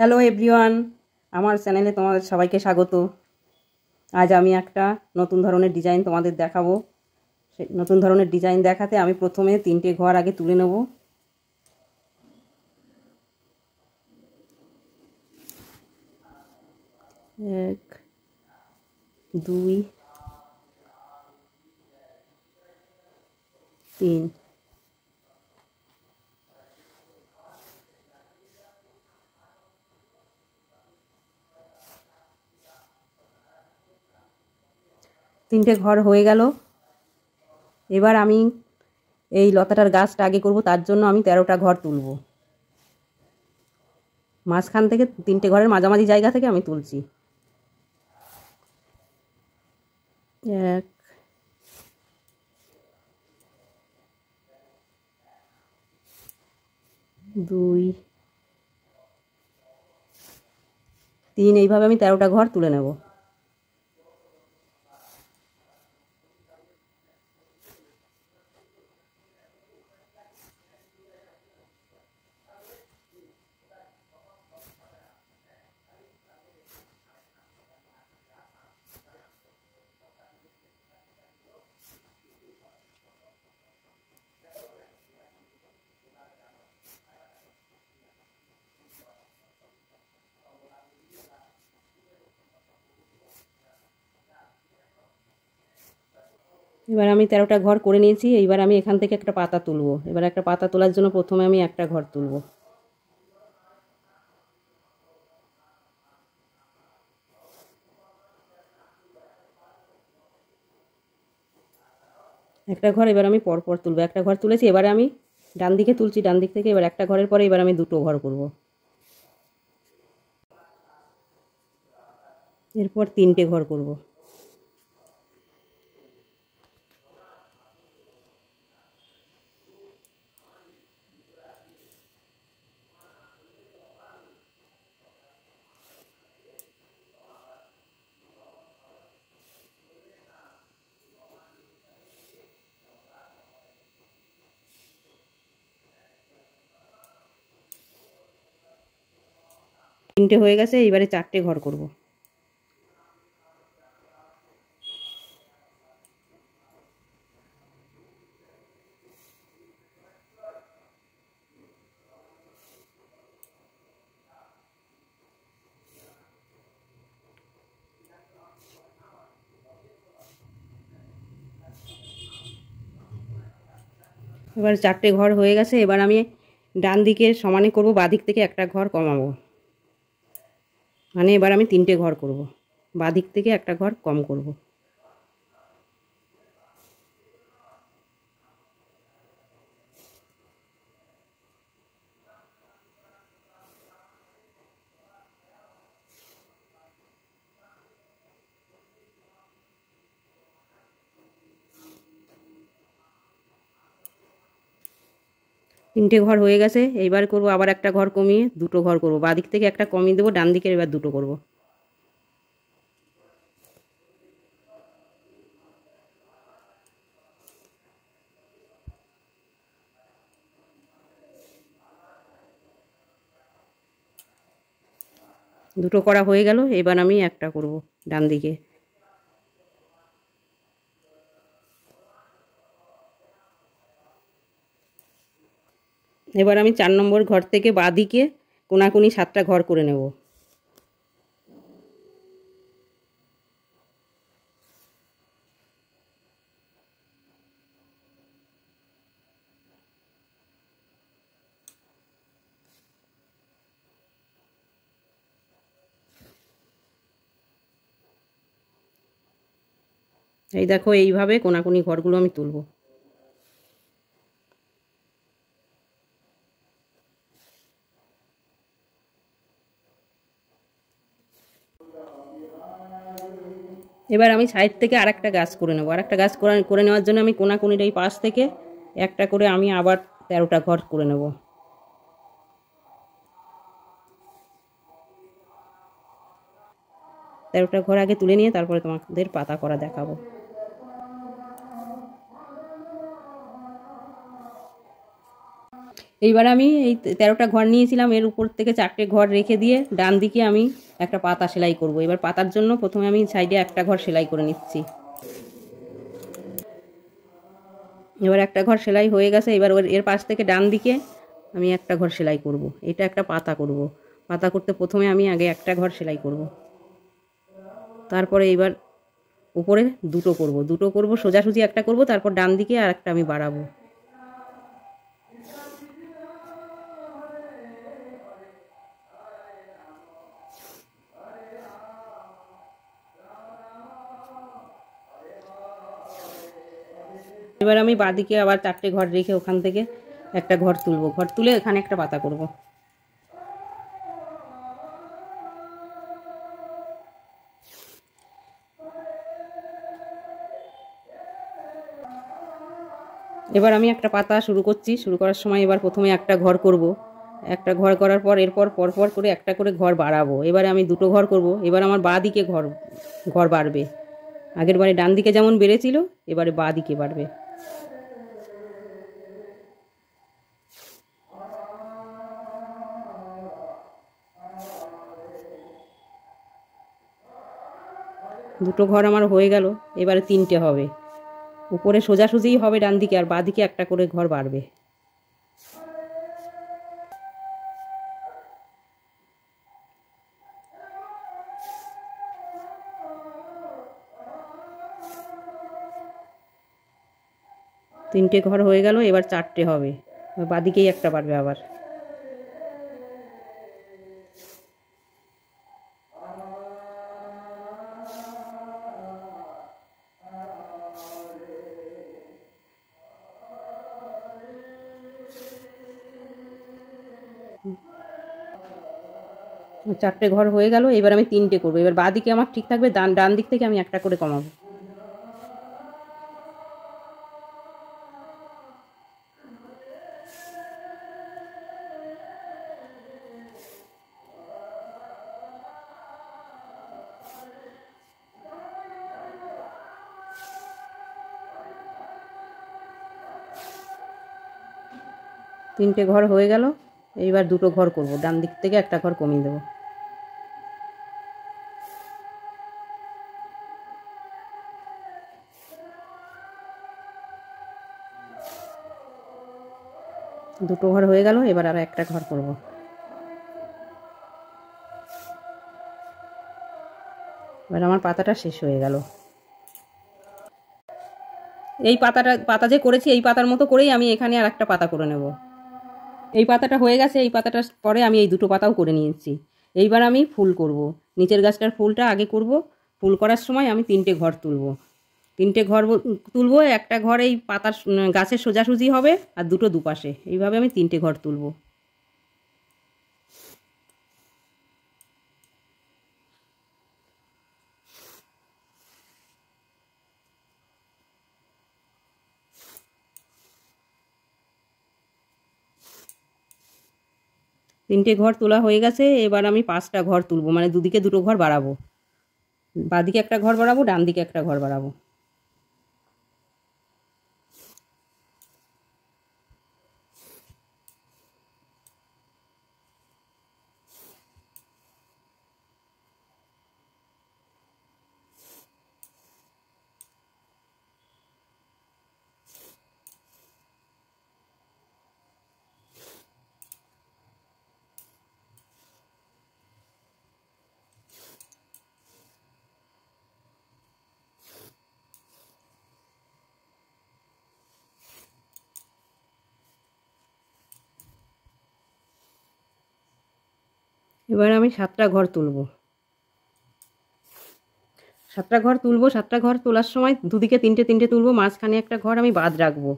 Hello everyone, আমার চ্যানেলে তোমাদের সবাইকে স্বাগত। আজ আমি একটা নতুন ধরনের ডিজাইন তোমাদের দেখাবো। সেই নতুন ধরনের ডিজাইন দেখাতে আমি প্রথমে 3টে ঘর আগে তুলে নেব। এক, দুই, তিন। তিনটে ঘর হয়ে গেল। এবার আমি এই লতাটার গাছটা আগে করব, তার জন্য আমি 13টা ঘর তুলব। মাঝখান থেকে 3টে ঘরের মাঝামাঝি জায়গা থেকে আমি তুলছি। এক, দুই, তিন। এইভাবে আমি 13টা ঘর তুলে নেব। এবার আমি 13টা ঘর করে নিয়েছি। এইবার আমি এখান থেকে একটা পাতা তুলব। এবার একটা পাতা তোলার জন্য প্রথমে আমি একটা ঘর তুলব। একটা ঘর এবার আমি পরপর তুলব। একটা ঘর তুলেছি, এবারে আমি ডান দিকে তুলছি, ডান দিক থেকে। এবার একটা ঘরের পরে এবার আমি 2টো ঘর করব। এরপর 3টে ঘর করব। তিনটে হয়ে গেছে, এবারে 4টে ঘর করব। এবার 4টে ঘর হয়ে গেছে। এবার আমি ডান দিকে সমানে করব, বাঁ দিক থেকে একটা ঘর কমাবো। মানে এবার আমি 3টে ঘর করব, বাঁ দিক থেকে একটা ঘর কম করব। তিনটে ঘর হয়ে গেছে। এইবার করব আবার একটা ঘর কমিয়ে 2টো ঘর করব। বাঁ দিক থেকে একটা কমিয়ে দেবো, ডান দিকের এবার 2টো করব। দুটো করা হয়ে গেল। এবার আমি একটা করব ডান দিকে। এবার আমি 4 নম্বর ঘর থেকে বাঁ দিকে কোনাকুনি 7টা ঘর করে নেব। এই দেখো, এইভাবে কোনাকুনি ঘরগুলো আমি তুলব। এবার আমি সাইড থেকে আরেকটা গাছ করে নেব। আরেকটা গাছ করে নেওয়ার জন্য আমি কোনাকুনির এই পাশ থেকে একটা করে আমি আবার 13টা ঘর করে নেব। তেরোটা ঘর আগে তুলে নিয়ে তারপরে তোমাদের পাতা করা দেখাবো। এইবার আমি এই 13টা ঘর নিয়েছিলাম, এর উপর থেকে 4টে ঘর রেখে দিয়ে ডান দিকে আমি একটা পাতা সেলাই করব। এবার পাতার জন্য প্রথমে আমি সাইডে একটা ঘর সেলাই করে নিচ্ছি। এবার একটা ঘর সেলাই হয়ে গেছে। এবার এর পাশ থেকে ডান দিকে আমি একটা ঘর সেলাই করব। এটা একটা পাতা করব। পাতা করতে প্রথমে আমি আগে একটা ঘর সেলাই করব, তারপরে এবার উপরে দুটো করব সোজাসুজি একটা করব, তারপর ডান দিকে আর একটা আমি বাড়াবো। এবার আমি বাঁদিকে আবার 4টে ঘর রেখে ওখান থেকে একটা ঘর তুলব, ঘর তুলে এখানে একটা পাতা করব। এবার আমি একটা পাতা শুরু করছি। শুরু করার সময় এবার প্রথমে একটা ঘর করব, একটা ঘর করার পর এরপর পরপর করে একটা করে ঘর বাড়াবো। এবারে আমি দুটো ঘর করব। এবার আমার বাঁ দিকে ঘর বাড়বে। আগের বারে ডান দিকে যেমন বেড়েছিল, এবারে বাঁ দিকে বাড়বে। দুটো ঘর আমার হয়ে গেল। এবারে 3টে হবে। উপরে সোজাসুজিই হবে ডান দিকে, আর বাঁ দিকে একটা করে ঘর বাড়বে। তিনটে ঘর হয়ে গেল। এবার 4টে হবে, বাঁদিকেই একটা বাড়বে আবার। চারটে ঘর হয়ে গেল। এবার আমি 3টে করবো। এবার বাঁদিকে আমার ঠিক থাকবে, ডান দিক থেকে আমি একটা করে কমাবো। তিনটে ঘর হয়ে গেল। এইবার দুটো ঘর করব, ডান দিক থেকে একটা ঘর কমিয়ে দেবো। দুটো ঘর হয়ে গেল। এবার আর একটা ঘর করব। এবার আমার পাতাটা শেষ হয়ে গেল। এই পাতা যে করেছি, এই পাতার মতো করেই আমি এখানে আর একটা পাতা করে নেব। এই পাতাটা হয়ে গেছে। এই পাতাটার পরে আমি এই দুটো পাতাও করে নিয়েছি। এইবার আমি ফুল করব। নিচের গাছটার ফুলটা আগে করব। ফুল করার সময় আমি 3টে ঘর তুলব। 3টে ঘর তুলব। একটা ঘর এই পাতার গাছের সোজাসুজি হবে, আর দুটো দুপাশে। এইভাবে আমি 3টে ঘর তুলব। তিনটে ঘর তোলা হয়ে গেছে। এবার আমি 5টা ঘর তুলব, মানে দুদিকে দুটো ঘর বাড়াবো। বাঁদিকে একটা ঘর বাড়াবো, ডান দিকে একটা ঘর বাড়াবো। এবার আমি 7টা ঘর তুলব। 7টা ঘর তুলব। 7টা ঘর তোলার সময় দুদিকে 3টে 3টে তুলব, মাঝখানে একটা ঘর আমি বাদ রাখবো।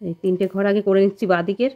এই 3টে ঘর আগে করে নিচ্ছি বাঁদিকের।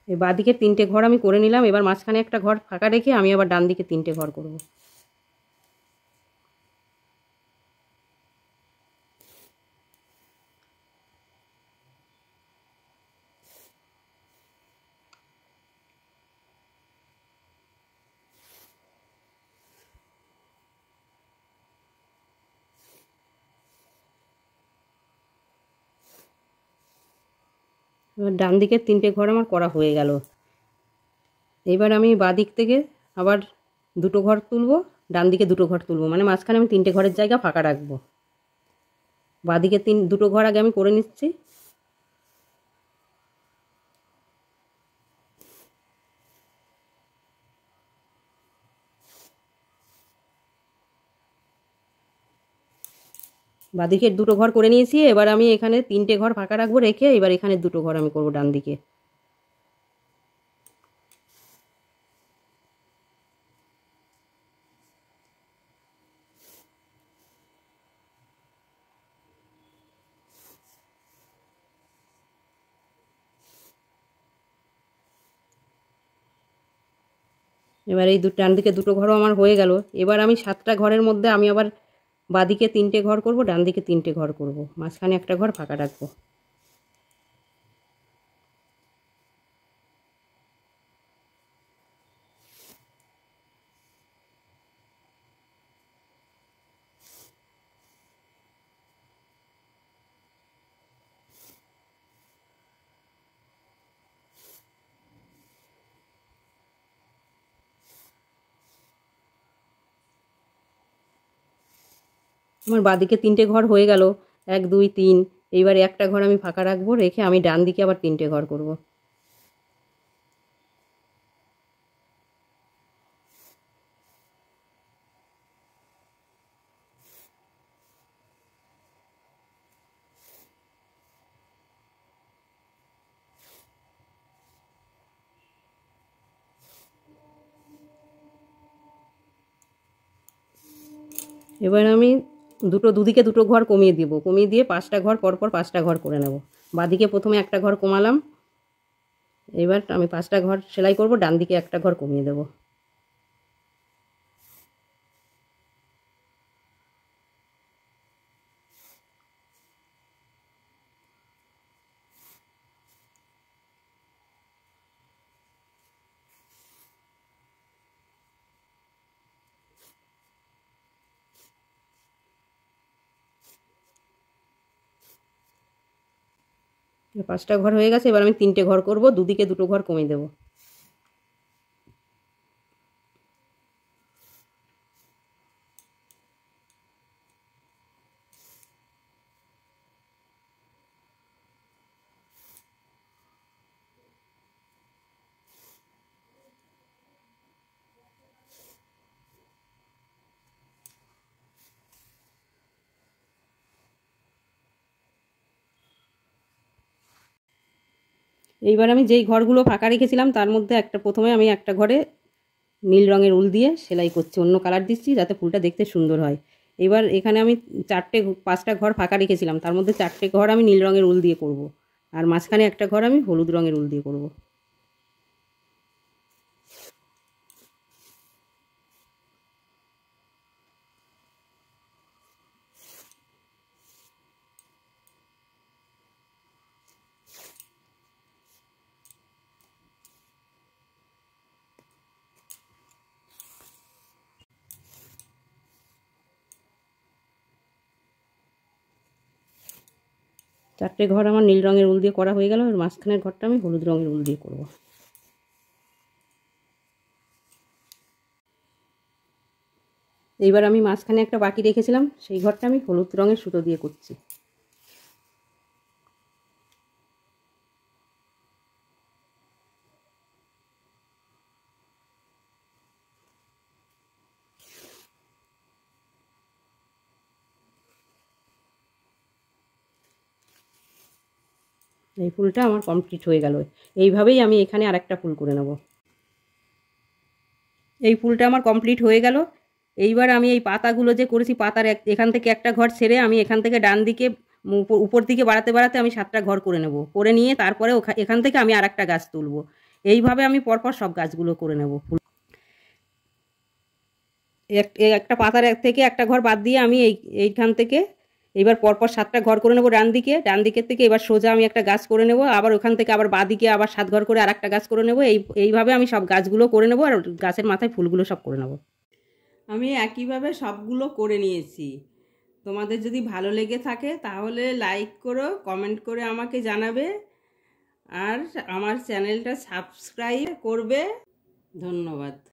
এই বাঁদিকের 3টে ঘর আমি করে নিলাম। এবার মাঝখানে একটা ঘর ফাঁকা রেখে আমি আবার ডান দিকে 3টে ঘর করব। এবার ডান দিকের 3টে ঘর আমার করা হয়ে গেল। এবার আমি বাদিক থেকে আবার 2টো ঘর তুলবো, ডান দিকে 2টো ঘর তুলবো, মানে মাঝখানে আমি 3টে ঘরের জায়গা ফাঁকা রাখবো। বাদিকে 2টো ঘর আগে আমি করে নিচ্ছি। বাদিকের 2টো ঘর করে নিয়েছি। এবার আমি এখানে 3টে ঘর ফাঁকা রাখবো রেখে এবার এখানে 2টো ঘর আমি করবো ডান দিকে। এবার এই ডান দিকে 2টো ঘরও আমার হয়ে গেল। এবার আমি 7টা ঘরের মধ্যে আমি আবার বাদিকে 3টে ঘর করব, ডান দিকে 3টে ঘর করব, মাঝখানে একটা ঘর ফাঁকা রাখবো। আমার বাদিকে 3টে ঘর হয়ে গেল, 1 2 3। এইবারে একটা ঘর আমি ফাঁকা রাখবো রেখে আমি ডান দিকে আবার 3টে ঘর করব। এবার আমি দুদিকে 2টো ঘর কমিয়ে দিব, কমিয়ে দিয়ে 5টা ঘর পরপর 5টা ঘর করে নেব। বাদিকে প্রথমে একটা ঘর কমালাম, এবার আমি 5টা ঘর সেলাই করব, ডান দিকে একটা ঘর কমিয়ে দেব। পাঁচটা ঘর হয়ে গেছে, এবার আমি 3টে ঘর করব, দুদিকে 2টো ঘর কমিয়ে দেব। এইবার আমি যেই ঘরগুলো ফাঁকা রেখেছিলাম তার মধ্যে প্রথমে আমি একটা ঘরে নীল রঙের উল দিয়ে সেলাই করছি, অন্য কালার দিচ্ছি যাতে ফুলটা দেখতে সুন্দর হয়। এবার এখানে আমি 5টা ঘর ফাঁকা রেখেছিলাম, তার মধ্যে 4টে ঘর আমি নীল রঙের উল দিয়ে করব, আর মাঝখানে একটা ঘর আমি হলুদ রঙের উল দিয়ে করব। 4টে ঘর আমার নীল রঙের উল দিয়ে করা হয়ে গেল, আর মাঝখানের ঘরটা আমি হলুদ রঙের উল দিয়ে করব। এইবার আমি মাঝখানে একটা বাকি রেখেছিলাম, সেই ঘরটা আমি হলুদ রঙের সুতো দিয়ে করছি। এই ফুলটা আমার কমপ্লিট হয়ে গেল। এইভাবেই আমি এখানে আরেকটা ফুল করে নেব। এই ফুলটা আমার কমপ্লিট হয়ে গেল। এইবার আমি এই পাতাগুলো যে করেছি পাতার এখান থেকে একটা ঘর ছেড়ে আমি এখান থেকে ডান দিকে উপর দিকে বাড়াতে বাড়াতে আমি 7টা ঘর করে নেব, করে নিয়ে তারপরে এখান থেকে আমি আরেকটা গাছ তুলব। এইভাবে আমি পরপর সব গাছগুলো করে নেব। ফুল একটা পাতার থেকে একটা ঘর বাদ দিয়ে আমি এইখান থেকে এইবার পরপর 7টা ঘর করে নেব ডান দিকের থেকে। এবার সোজা আমি একটা গাছ করে নেব, আবার ওখান থেকে আবার বাদিকে আবার 7 ঘর করে আরেকটা গাছ করে নেব। এইভাবে আমি সব গাছগুলো করে নেব, আর গাছের মাথায় ফুলগুলো সব করে নেব। আমি একইভাবে সবগুলো করে নিয়েছি। তোমাদের যদি ভালো লেগে থাকে তাহলে লাইক করো, কমেন্ট করে আমাকে জানাবে। আর আমার চ্যানেলটা সাবস্ক্রাইব করবে। ধন্যবাদ।